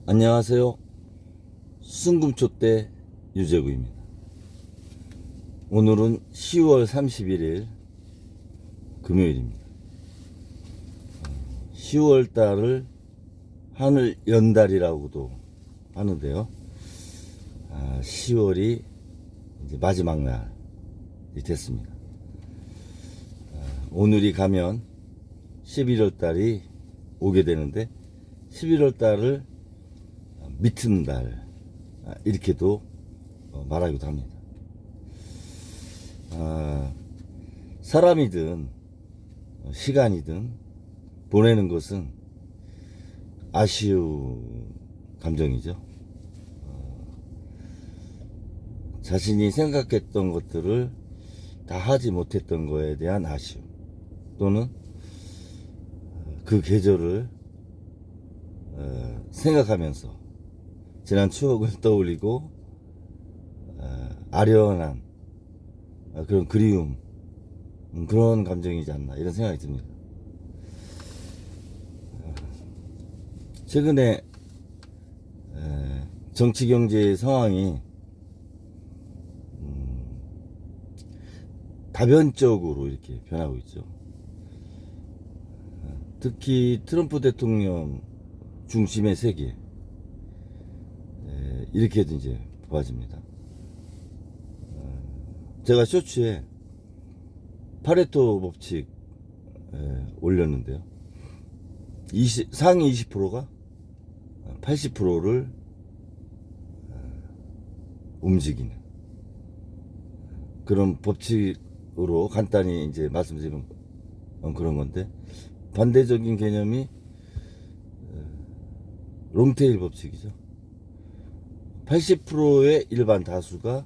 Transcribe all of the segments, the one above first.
안녕하세요. 순금초대 유재구입니다. 오늘은 10월 31일 금요일입니다. 10월 달을 하늘 연달이라고도 하는데요. 10월이 이제 마지막 날이 됐습니다. 오늘이 가면 11월 달이 오게 되는데 11월 달을 미튼 달 이렇게도 말하기도 합니다. 사람이든 시간이든 보내는 것은 아쉬운 감정이죠. 자신이 생각했던 것들을 다 하지 못했던 거에 대한 아쉬움, 또는 그 계절을 생각하면서 지난 추억을 떠올리고 아련한 그런 그리움, 그런 감정이지 않나 이런 생각이 듭니다. 최근에 정치 경제 상황이 다변적으로 이렇게 변하고 있죠. 특히 트럼프 대통령 중심의 세계, 이렇게도 이제 보아집니다. 제가 쇼츠에 파레토 법칙 올렸는데요. 상위 20%가 80%를 움직이는 그런 법칙으로 간단히 이제 말씀드리면 그런 건데, 반대적인 개념이 롱테일 법칙이죠. 80%의 일반 다수가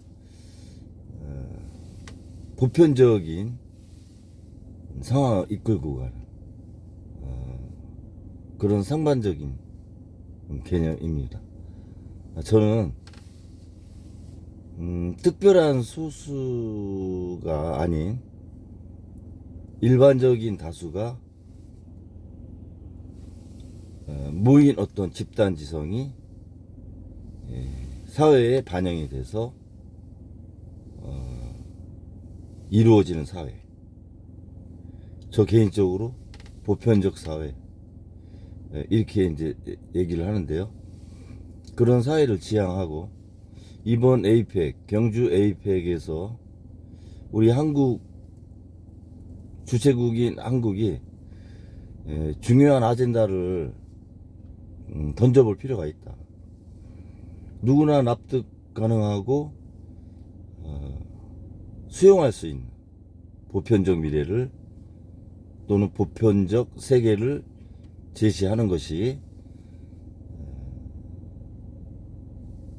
보편적인 상황을 이끌고 가는 그런 상반적인 개념입니다. 저는 특별한 소수가 아닌 일반적인 다수가 모인 어떤 집단지성이 사회에 반영이 돼서 이루어지는 사회, 저 개인적으로 보편적 사회, 이렇게 이제 얘기를 하는데요. 그런 사회를 지향하고 이번 에이펙, 경주 에이펙에서 우리 한국, 주최국인 한국이 중요한 아젠다를 던져볼 필요가 있다. 누구나 납득 가능하고 수용할 수 있는 보편적 미래를, 또는 보편적 세계를 제시하는 것이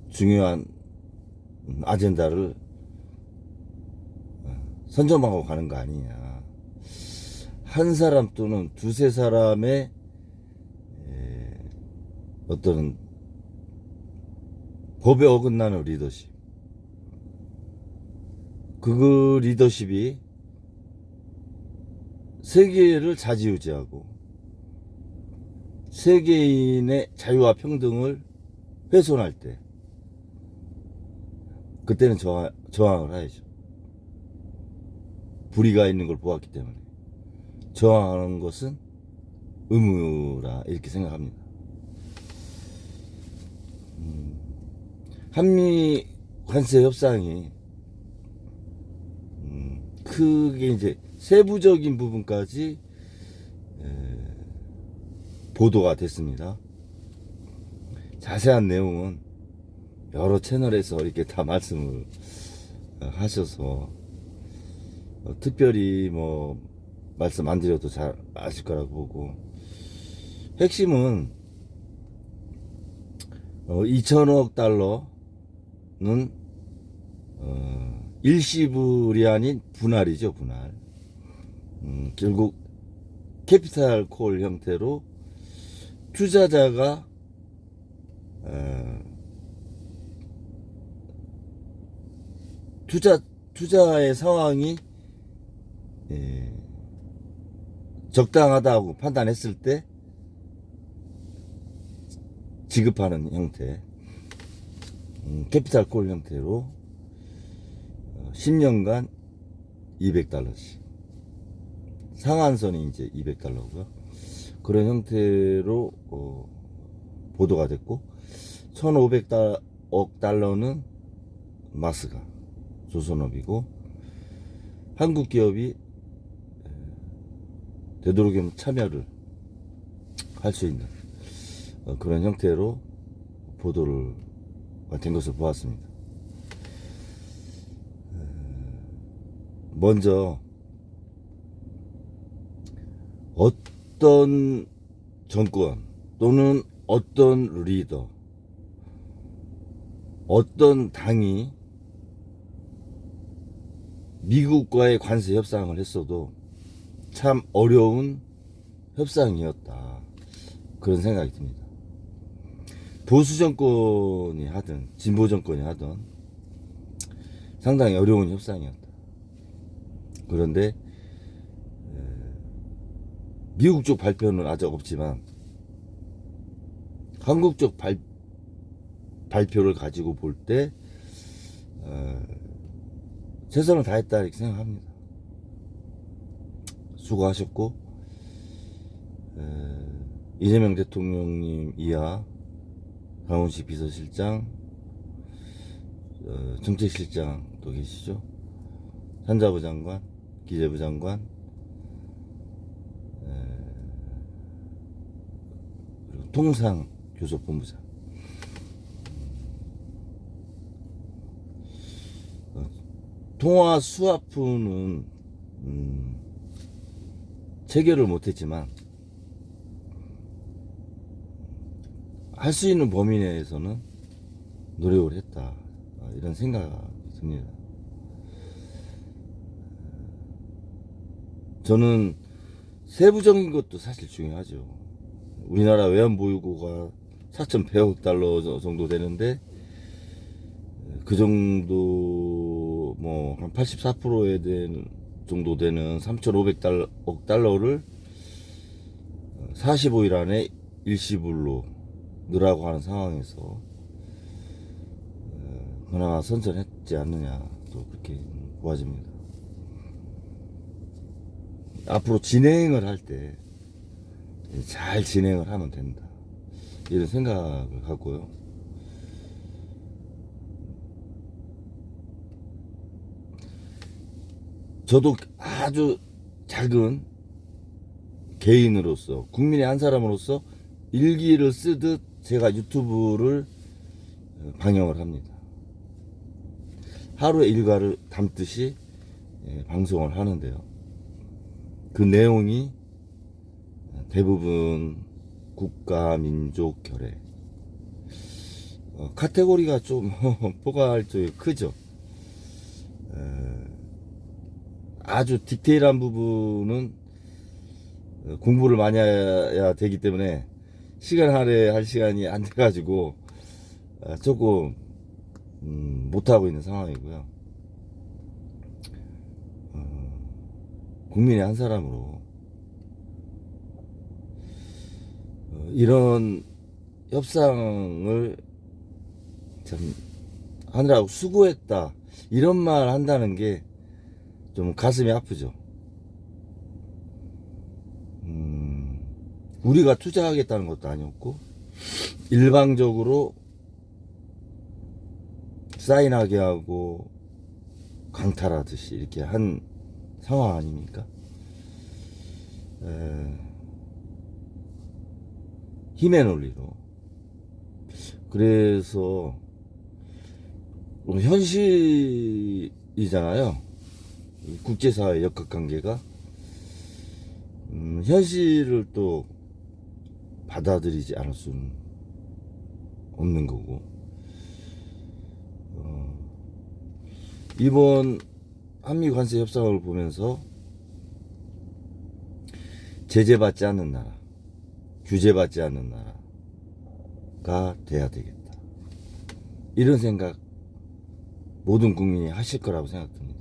중요한 아젠다를 선점하고 가는 거 아니냐. 한 사람 또는 두세 사람의 어떤 법에 어긋나는 리더십, 그 리더십이 세계를 좌지우지하고 세계인의 자유와 평등을 훼손할 때, 그때는 저항을 해야죠. 불의가 있는 걸 보았기 때문에 저항하는 것은 의무라 이렇게 생각합니다. 한미 관세 협상이 크게 이제 세부적인 부분까지 보도가 됐습니다. 자세한 내용은 여러 채널에서 이렇게 다 말씀을 하셔서 특별히 뭐 말씀 안 드려도 잘 아실 거라고 보고, 핵심은 2천억 달러는 일시불이 아닌 분할이죠, 분할. 결국 캐피탈 콜 형태로 투자자가 투자의 상황이 적당하다고 판단했을 때 지급하는 형태, 캐피탈 콜 형태로 10년간 200달러씩, 상한선이 이제 200달러고요. 그런 형태로 보도가 됐고, 1,500억 달러는 마스가, 조선업이고, 한국 기업이 되도록이면 참여를 할 수 있는 그런 형태로 보도를 된 것을 보았습니다. 먼저 어떤 정권 또는 어떤 리더, 어떤 당이 미국과의 관세 협상을 했어도 참 어려운 협상이었다, 그런 생각이 듭니다. 보수 정권이 하든 진보 정권이 하든 상당히 어려운 협상이었다. 그런데 미국 쪽 발표는 아직 없지만 한국 쪽 발표를 가지고 볼 때 최선을 다했다 이렇게 생각합니다. 수고하셨고, 이재명 대통령님 이하 강훈식 비서실장, 정책실장도 계시죠. 산자부 장관, 기재부 장관, 그리고 통상교섭본부장, 통화 수화푸는 체결을 못했지만 할 수 있는 범위 내에서는 노력을 했다, 이런 생각이 듭니다. 저는 세부적인 것도 사실 중요하죠. 우리나라 외환보유고가 4,100억 달러 정도 되는데, 그 정도 뭐 한 84%에 대한 정도 되는 3,500억 달러를 45일 안에 일시불로 넣으라고 하는 상황에서 그나마 선전했지 않느냐, 또 그렇게 보아집니다. 앞으로 진행을 할 때 잘 진행을 하면 된다, 이런 생각을 갖고요. 저도 아주 작은 개인으로서, 국민의 한 사람으로서 일기를 쓰듯 제가 유튜브를 방영을 합니다. 하루의 일과를 담듯이 방송을 하는데요. 그 내용이 대부분 국가, 민족, 결의, 카테고리가 좀 포괄적이 크죠. 아주 디테일한 부분은 공부를 많이 해야 되기 때문에 시간 할애할 시간이 안 돼가지고 조금 못하고 있는 상황이고요. 국민의 한 사람으로 이런 협상을 참 하느라고 수고했다, 이런 말 한다는 게 좀 가슴이 아프죠. 우리가 투자하겠다는 것도 아니었고, 일방적으로 사인하게 하고 강탈하듯이 이렇게 한 상황 아닙니까? 힘의 논리로. 그래서 현실이잖아요, 국제사회 역학관계가. 현실을 또 받아들이지 않을 수는 없는 거고, 이번 한미 관세 협상을 보면서 제재받지 않는 나라, 규제받지 않는 나라가 돼야 되겠다, 이런 생각 모든 국민이 하실 거라고 생각됩니다.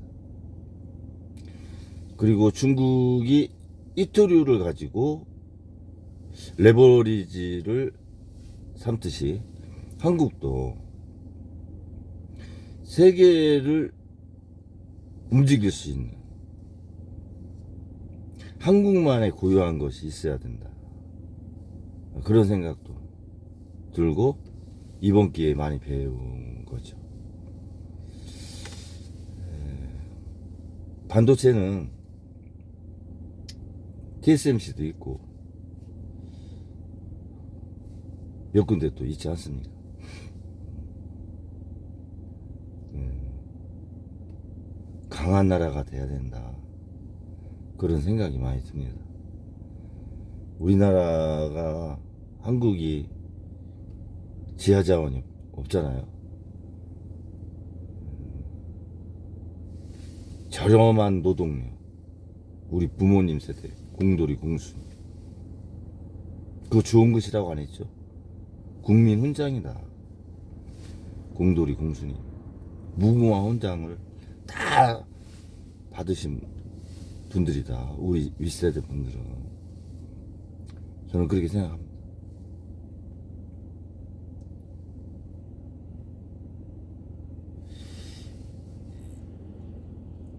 그리고 중국이 이토류를 가지고 레버리지를 삼듯이 한국도 세계를 움직일 수 있는 한국만의 고유한 것이 있어야 된다. 그런 생각도 들고 이번 기회에 많이 배운 거죠. 반도체는 TSMC도 있고 몇 군데 또 있지 않습니까? 강한 나라가 돼야 된다. 그런 생각이 많이 듭니다. 우리나라가 한국이 지하 자원이 없잖아요. 저렴한 노동력, 우리 부모님 세대 공돌이 공순, 그거 좋은 것이라고 안 했죠. 국민 훈장이다. 공돌이 공순이 무궁화 훈장을 다 받으신 분들이다. 우리 윗세대 분들은. 저는 그렇게 생각합니다.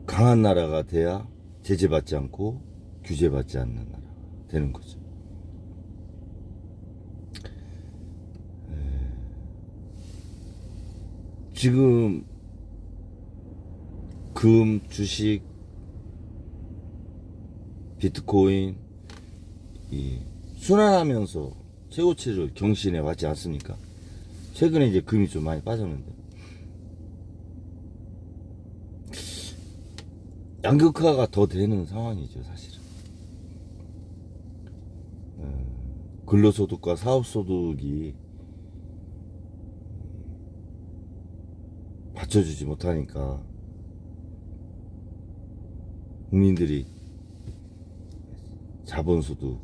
강한 나라가 돼야 제재받지 않고 규제받지 않는 나라가 되는 거죠. 지금 금, 주식, 비트코인 이 순환하면서 최고치를 경신해 왔지 않습니까? 최근에 이제 금이 좀 많이 빠졌는데 양극화가 더 되는 상황이죠, 사실은. 근로소득과 사업소득이 받쳐주지 못하니까 국민들이 자본소득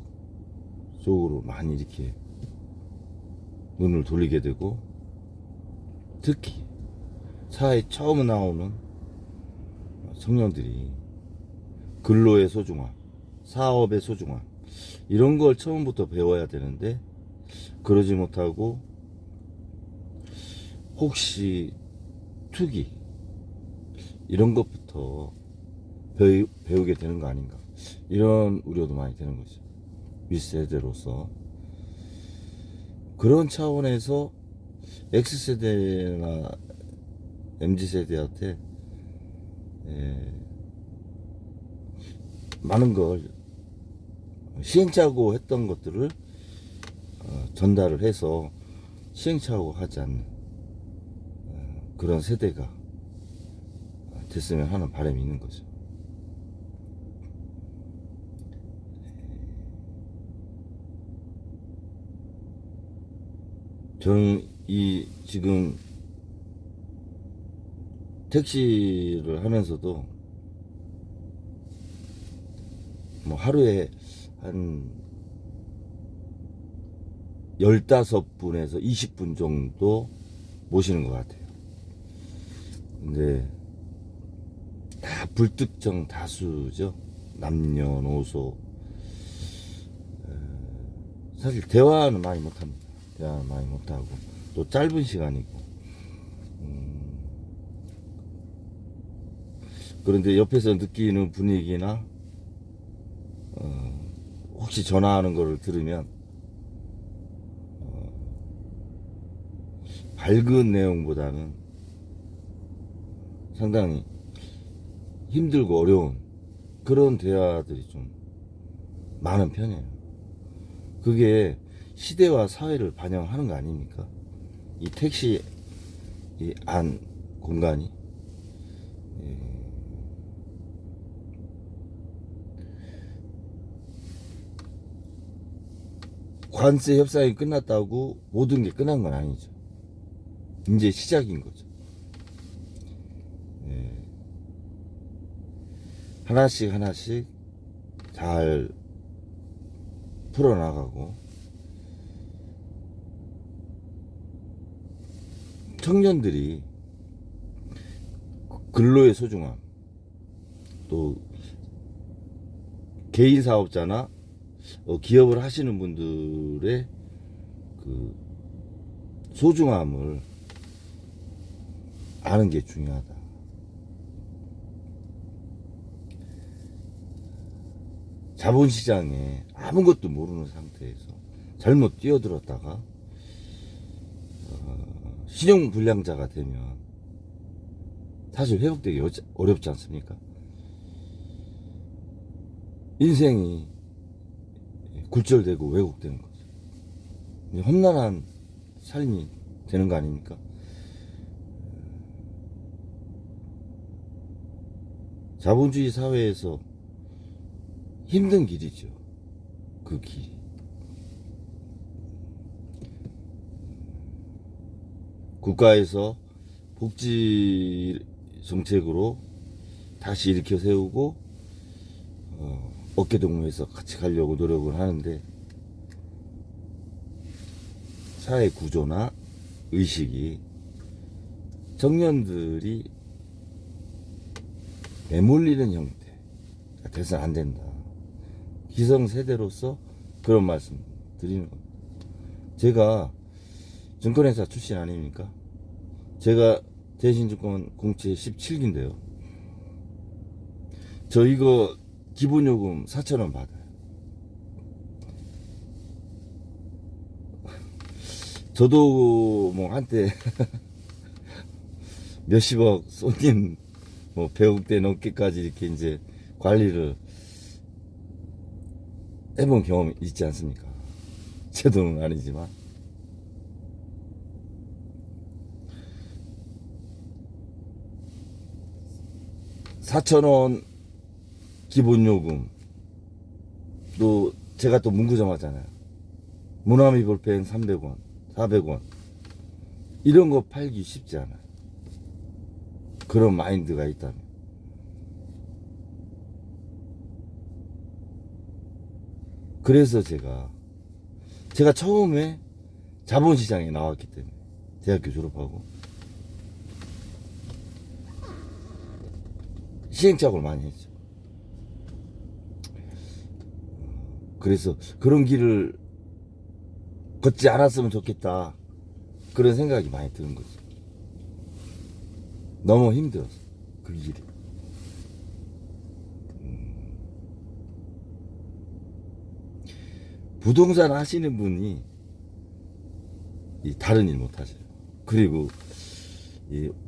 쪽으로 많이 이렇게 눈을 돌리게 되고, 특히 사회에 처음 나오는 청년들이 근로의 소중함, 사업의 소중함, 이런 걸 처음부터 배워야 되는데 그러지 못하고 혹시 투기 이런 것부터 배우게 되는 거 아닌가, 이런 우려도 많이 되는 거죠. 윗세대로서. 그런 차원에서 X세대나 MZ세대한테 많은 걸 시행착오 했던 것들을 전달을 해서 시행착오 하지 않는 그런 세대가 됐으면 하는 바람이 있는 거죠. 저는 이 지금 택시를 하면서도 뭐 하루에 한 15분에서 20분 정도 모시는 것 같아요. 근데 다 불특정 다수죠. 남녀노소. 사실 대화는 많이 못합니다. 대화는 많이 못하고 또 짧은 시간이고. 그런데 옆에서 느끼는 분위기나 혹시 전화하는 거를 들으면 밝은 내용보다는 상당히 힘들고 어려운 그런 대화들이 좀 많은 편이에요. 그게 시대와 사회를 반영하는 거 아닙니까? 이 택시 이 안 공간이 관세 협상이 끝났다고 모든 게 끝난 건 아니죠. 이제 시작인 거죠. 하나씩 하나씩 잘 풀어나가고, 청년들이 근로의 소중함, 또 개인 사업자나 기업을 하시는 분들의 그 소중함을 아는 게 중요하다. 자본시장에 아무것도 모르는 상태에서 잘못 뛰어들었다가 신용불량자가 되면 사실 회복되기 어렵지 않습니까? 인생이 굴절되고 왜곡되는 거죠. 험난한 삶이 되는 거 아닙니까? 자본주의 사회에서 힘든 길이죠. 그 길이. 국가에서 복지 정책으로 다시 일으켜 세우고 어깨동무해서 같이 가려고 노력을 하는데 사회 구조나 의식이 청년들이 매몰리는 형태가 돼서는 안 된다. 기성세대로서 그런 말씀 드리는 겁니다. 제가 증권회사 출신 아닙니까? 제가 대신증권 공채 17기인데요. 저 이거 기본요금 4,000원 받아요. 저도 뭐 한때 몇십억 손님 뭐 100억대 넘게까지 이렇게 이제 관리를 해본 경험이 있지 않습니까? 제 돈은 아니지만. (4,000원) 기본요금, 또 제가 또 문구점 하잖아요. 모나미 볼펜 300원 400원 이런 거 팔기 쉽지 않아요. 그런 마인드가 있다면. 그래서 제가 처음에 자본시장에 나왔기 때문에 대학교 졸업하고 시행착오를 많이 했죠. 그래서 그런 길을 걷지 않았으면 좋겠다, 그런 생각이 많이 드는 거죠. 너무 힘들었어, 그 길이. 부동산 하시는 분이 다른 일 못 하셔요. 그리고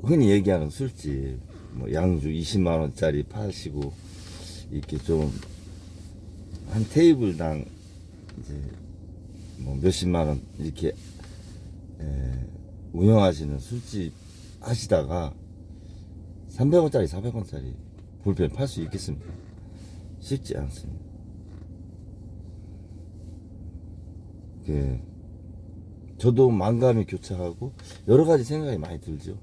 흔히 얘기하는 술집, 뭐 양주 20만원짜리 파시고 이렇게 좀 한 테이블당 이제 뭐 몇십만원 이렇게 운영하시는 술집 하시다가 300원짜리 400원짜리 볼펜 팔 수 있겠습니까? 쉽지 않습니다. 저도 만감이 교차하고 여러 가지 생각이 많이 들죠.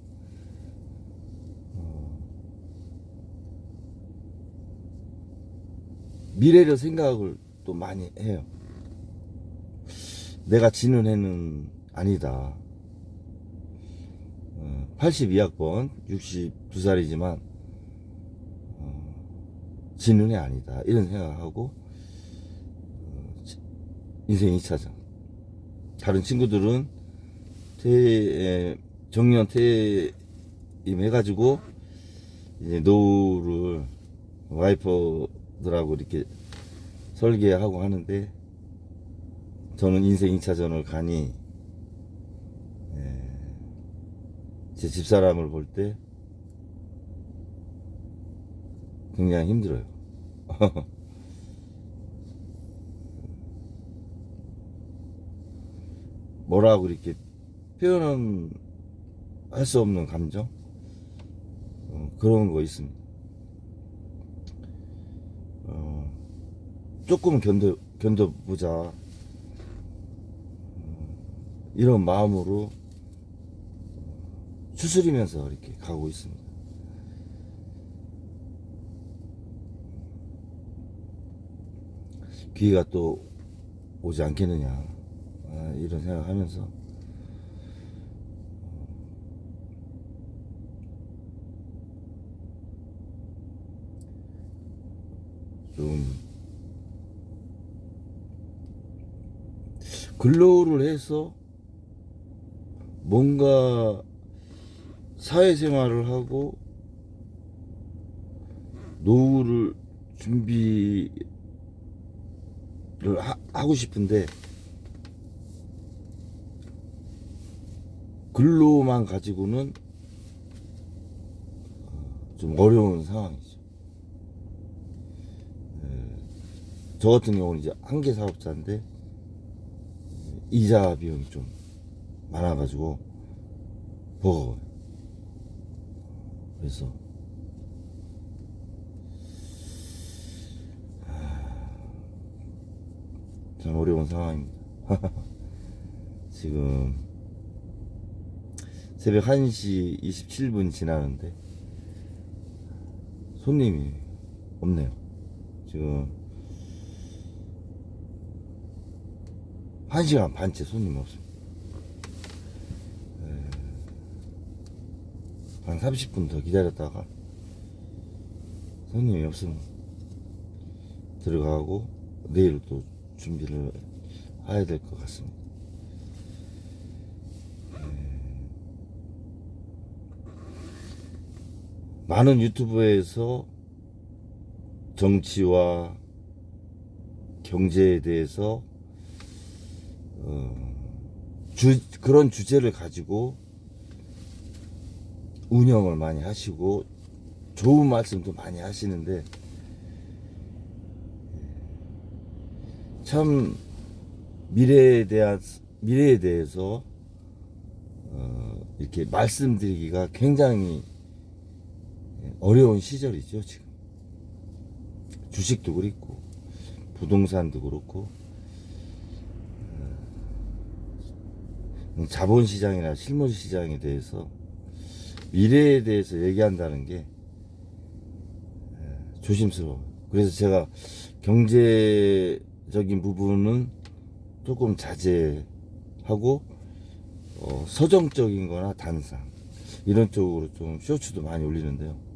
미래를 생각을 또 많이 해요. 내가 지는 해는 아니다. 82학번 62살이지만 지는 해 아니다, 이런 생각하고 인생 2차전. 다른 친구들은 정년 퇴임해가지고 이제 노후를 와이퍼들하고 이렇게 설계하고 하는데, 저는 인생 2차전을 가니 제 집사람을 볼 때 굉장히 힘들어요. 뭐라고 이렇게 표현은 할 수 없는 감정, 그런 거 있습니다. 조금 견뎌보자, 이런 마음으로 추스리면서 이렇게 가고 있습니다. 기회가 또 오지 않겠느냐, 이런 생각하면서 좀 근로를 해서 뭔가 사회생활을 하고 노후를 준비를 하고 싶은데 근로만 가지고는 좀 어려운 상황이죠. 저 같은 경우는 이제 한개 사업자인데 이자 비용이 좀 많아가지고 버거워요. 그래서 참 어려운 상황입니다. 지금 새벽 1시 27분 지나는데 손님이 없네요. 지금 1시간 반째 손님이 없습니다. 한 30분 더 기다렸다가 손님이 없으면 들어가고 내일 또 준비를 해야 될 것 같습니다. 많은 유튜브에서 정치와 경제에 대해서 그런 주제를 가지고 운영을 많이 하시고 좋은 말씀도 많이 하시는데 참 미래에 대해서 이렇게 말씀드리기가 굉장히 어려운 시절이죠. 지금 주식도 그렇고 부동산도 그렇고 자본시장이나 실물시장에 대해서 미래에 대해서 얘기한다는 게 조심스러워요. 그래서 제가 경제적인 부분은 조금 자제하고 서정적인 거나 단상 이런 쪽으로 좀 쇼츠도 많이 올리는데요.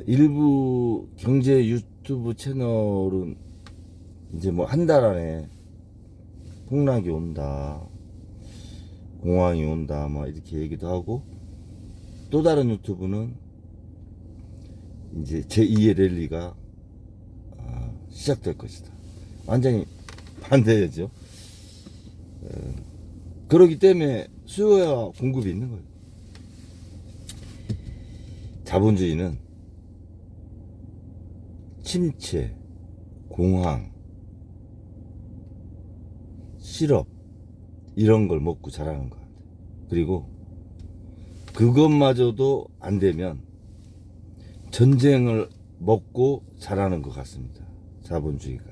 일부 경제 유튜브 채널은 이제 뭐 한 달 안에 폭락이 온다, 공황이 온다, 뭐 이렇게 얘기도 하고, 또 다른 유튜브는 이제 제2의 랠리가 시작될 것이다. 완전히 반대죠. 그렇기 때문에 수요와 공급이 있는 거예요. 자본주의는 침체, 공황, 실업 이런 걸 먹고 자라는 것 같아요. 그리고 그것마저도 안 되면 전쟁을 먹고 자라는 것 같습니다. 자본주의가.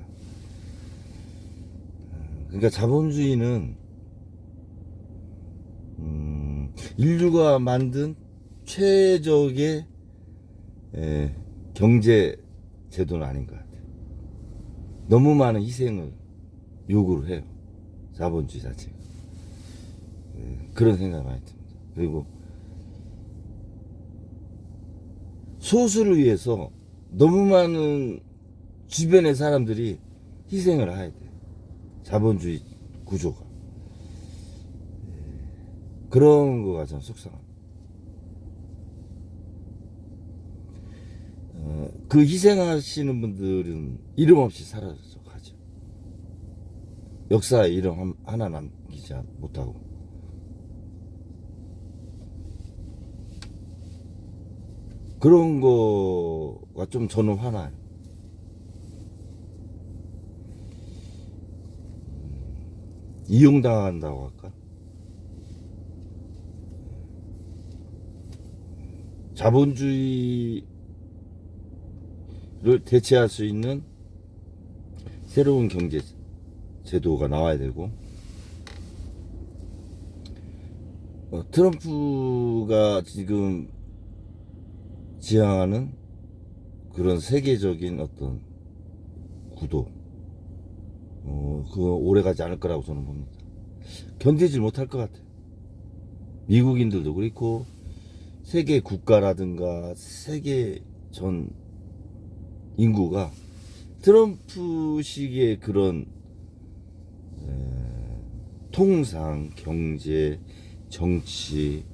그러니까 자본주의는 인류가 만든 최적의 경제 제도는 아닌 것 같아요. 너무 많은 희생을 요구를 해요. 자본주의 자체가. 그런 생각이 많이 듭니다. 그리고 소수를 위해서 너무 많은 주변의 사람들이 희생을 해야 돼요. 자본주의 구조가. 그런 거가 참 속상합니다. 그 희생하시는 분들은 이름 없이 사라져 가죠. 역사에 이름 하나 남기지 못하고. 그런 거가 좀 저는 화나요. 이용당한다고 할까? 자본주의를 대체할 수 있는 새로운 경제 제도가 나와야 되고, 트럼프가 지금 지향하는 그런 세계적인 어떤 구도, 그거 오래 가지 않을 거라고 저는 봅니다. 견디질 못할 것 같아요. 미국인들도 그렇고, 세계 국가라든가 세계 전 인구가 트럼프식의 그런 통상, 경제, 정치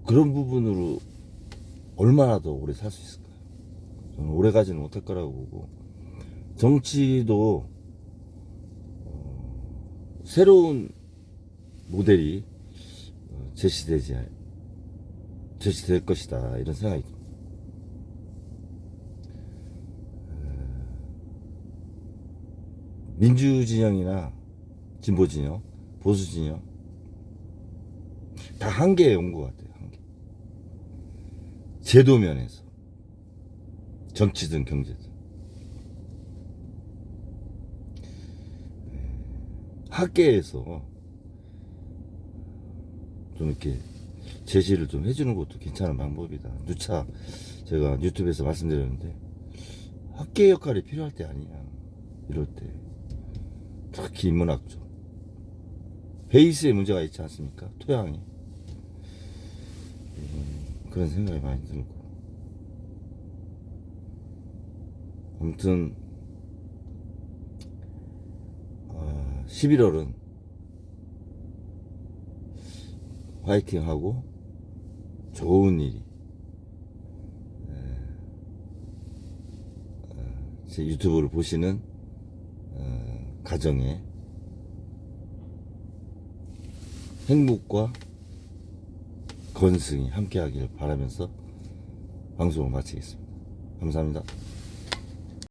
그런 부분으로 얼마나 더 오래 살 수 있을까요? 저는 오래 가지는 못할 거라고 보고, 정치도 새로운 모델이 제시될 것이다, 이런 생각이 듭니다. 민주 진영이나 진보 진영, 보수 진영 다 한계에 온 것 같아요. 한계. 제도 면에서, 정치든 경제든. 학계에서 좀 이렇게 제시를 좀 해주는 것도 괜찮은 방법이다. 누차 제가 유튜브에서 말씀드렸는데, 학계 역할이 필요할 때 아니냐, 이럴 때. 특히 인문학 쪽 베이스에 문제가 있지 않습니까? 토양이. 그런 생각이 많이 들고, 아무튼 11월은 화이팅하고 좋은 일이 제 유튜브를 보시는 가정에 행복과 건승이 함께 하기를 바라면서 방송을 마치겠습니다. 감사합니다.